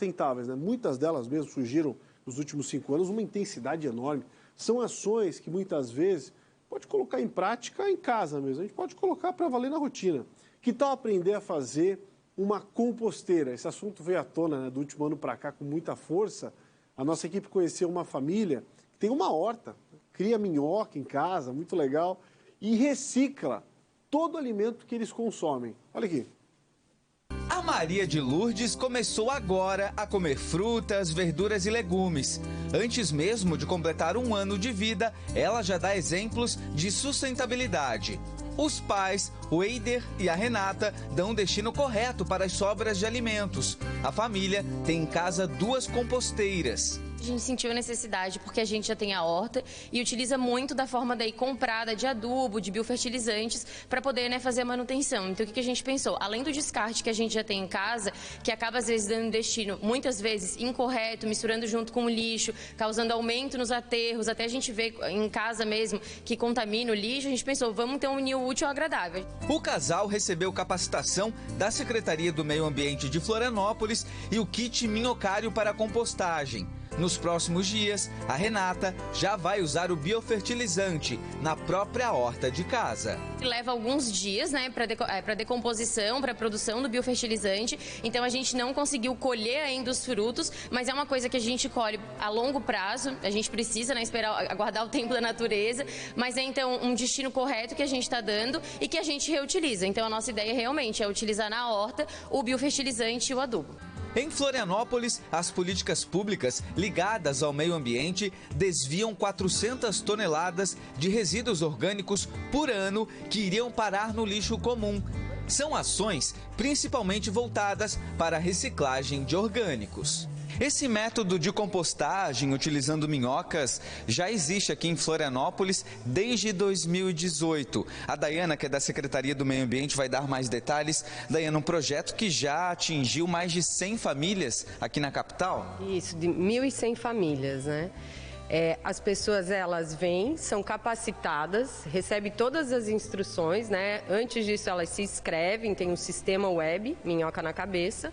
sustentáveis, né? Muitas delas mesmo surgiram nos últimos 5 anos, uma intensidade enorme. São ações que muitas vezes pode colocar em prática em casa mesmo, a gente pode colocar para valer na rotina. Que tal aprender a fazer uma composteira? Esse assunto veio à tona, né, do último ano para cá com muita força. A nossa equipe conheceu uma família que tem uma horta, cria minhoca em casa, muito legal, e recicla todo o alimento que eles consomem. Olha aqui. A Maria de Lourdes começou agora a comer frutas, verduras e legumes. Antes mesmo de completar 1 ano de vida, ela já dá exemplos de sustentabilidade. Os pais, o Eider e a Renata, dão o destino correto para as sobras de alimentos. A família tem em casa 2 composteiras. A gente sentiu a necessidade porque a gente já tem a horta e utiliza muito da forma daí comprada de adubo, de biofertilizantes para poder, né, fazer a manutenção. Então o que a gente pensou? Além do descarte que a gente já tem em casa, que acaba às vezes dando destino muitas vezes incorreto, misturando junto com o lixo, causando aumento nos aterros, até a gente vê em casa mesmo que contamina o lixo, a gente pensou, vamos ter um unir o útil ao agradável. O casal recebeu capacitação da Secretaria do Meio Ambiente de Florianópolis e o kit minhocário para compostagem. Nos próximos dias, a Renata já vai usar o biofertilizante na própria horta de casa. Leva alguns dias, né, para decomposição, para produção do biofertilizante. Então a gente não conseguiu colher ainda os frutos, mas é uma coisa que a gente colhe a longo prazo. A gente precisa, né, esperar, aguardar o tempo da natureza, mas é então um destino correto que a gente está dando e que a gente reutiliza. Então a nossa ideia realmente é utilizar na horta o biofertilizante e o adubo. Em Florianópolis, as políticas públicas ligadas ao meio ambiente desviam 400 toneladas de resíduos orgânicos por ano que iriam parar no lixo comum. São ações principalmente voltadas para a reciclagem de orgânicos. Esse método de compostagem utilizando minhocas já existe aqui em Florianópolis desde 2018. A Daiana, que é da Secretaria do Meio Ambiente, vai dar mais detalhes. Daiana, um projeto que já atingiu mais de 100 famílias aqui na capital? Isso, de 1.100 famílias, né? As pessoas, elas vêm, são capacitadas, recebem todas as instruções, né? Antes disso, elas se inscrevem, tem um sistema web, Minhoca na Cabeça.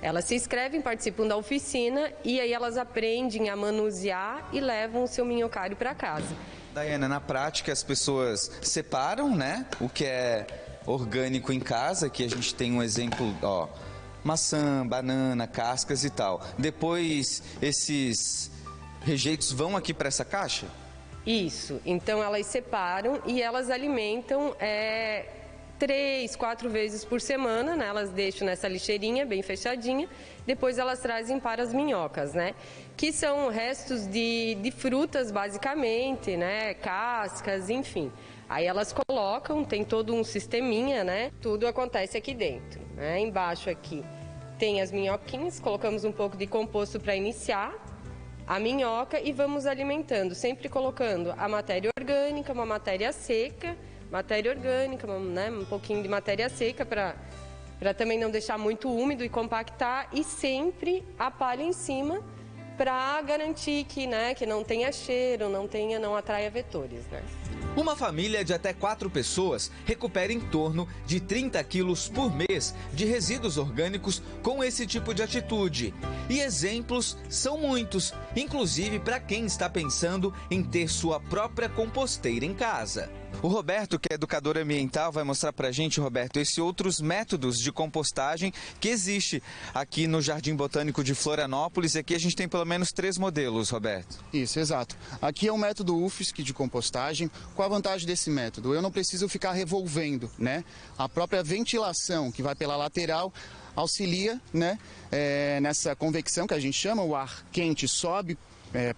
Elas se inscrevem, participam da oficina e aí elas aprendem a manusear e levam o seu minhocário para casa. Daiana, na prática as pessoas separam, né, o que é orgânico em casa, que a gente tem um exemplo, ó, maçã, banana, cascas e tal. Depois esses rejeitos vão aqui para essa caixa? Isso, então elas separam e elas alimentam 3, 4 vezes por semana, né? Elas deixam nessa lixeirinha bem fechadinha, depois elas trazem para as minhocas, né? Que são restos de frutas basicamente, né? Cascas, enfim. Aí elas colocam, tem todo um sisteminha, né? Tudo acontece aqui dentro, né? Embaixo aqui tem as minhoquinhas, colocamos um pouco de composto para iniciar a minhoca e vamos alimentando, sempre colocando a matéria orgânica, uma matéria seca, matéria orgânica, né, um pouquinho de matéria seca para também não deixar muito úmido e compactar e sempre a palha em cima para garantir que, né, que não tenha cheiro, não atraia vetores, né? Uma família de até 4 pessoas recupera em torno de 30 quilos por mês de resíduos orgânicos com esse tipo de atitude. E exemplos são muitos, inclusive para quem está pensando em ter sua própria composteira em casa. O Roberto, que é educador ambiental, vai mostrar para a gente, Roberto, esses outros métodos de compostagem que existe aqui no Jardim Botânico de Florianópolis. E aqui a gente tem pelo menos 3 modelos, Roberto. Isso, exato. Aqui é o método UFSC de compostagem. Qual a vantagem desse método? Eu não preciso ficar revolvendo, né? A própria ventilação que vai pela lateral auxilia, né? Nessa convecção que a gente chama, o ar quente sobe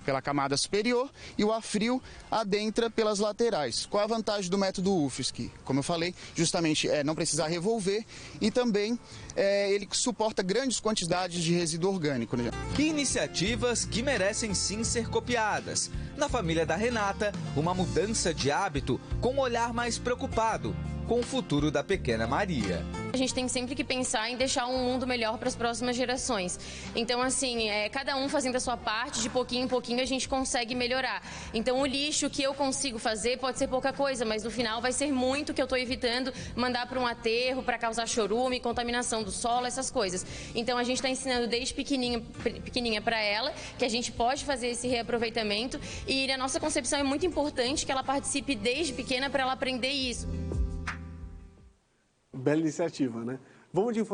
pela camada superior e o ar frio adentra pelas laterais. Qual a vantagem do método UFSC? Como eu falei, justamente não precisar revolver e também ele suporta grandes quantidades de resíduo orgânico. Né? Iniciativas que merecem sim ser copiadas. Na família da Renata, uma mudança de hábito com um olhar mais preocupado com o futuro da pequena Maria. A gente tem sempre que pensar em deixar um mundo melhor para as próximas gerações. Então, assim, cada um fazendo a sua parte, de pouquinho em pouquinho a gente consegue melhorar. Então, o lixo que eu consigo fazer pode ser pouca coisa, mas no final vai ser muito que eu estou evitando mandar para um aterro, para causar chorume, contaminação do solo, essas coisas. Então, a gente está ensinando desde pequenininha para ela que a gente pode fazer esse reaproveitamento e na nossa concepção é muito importante que ela participe desde pequena para ela aprender isso. Bela iniciativa, né? Vamos de informação.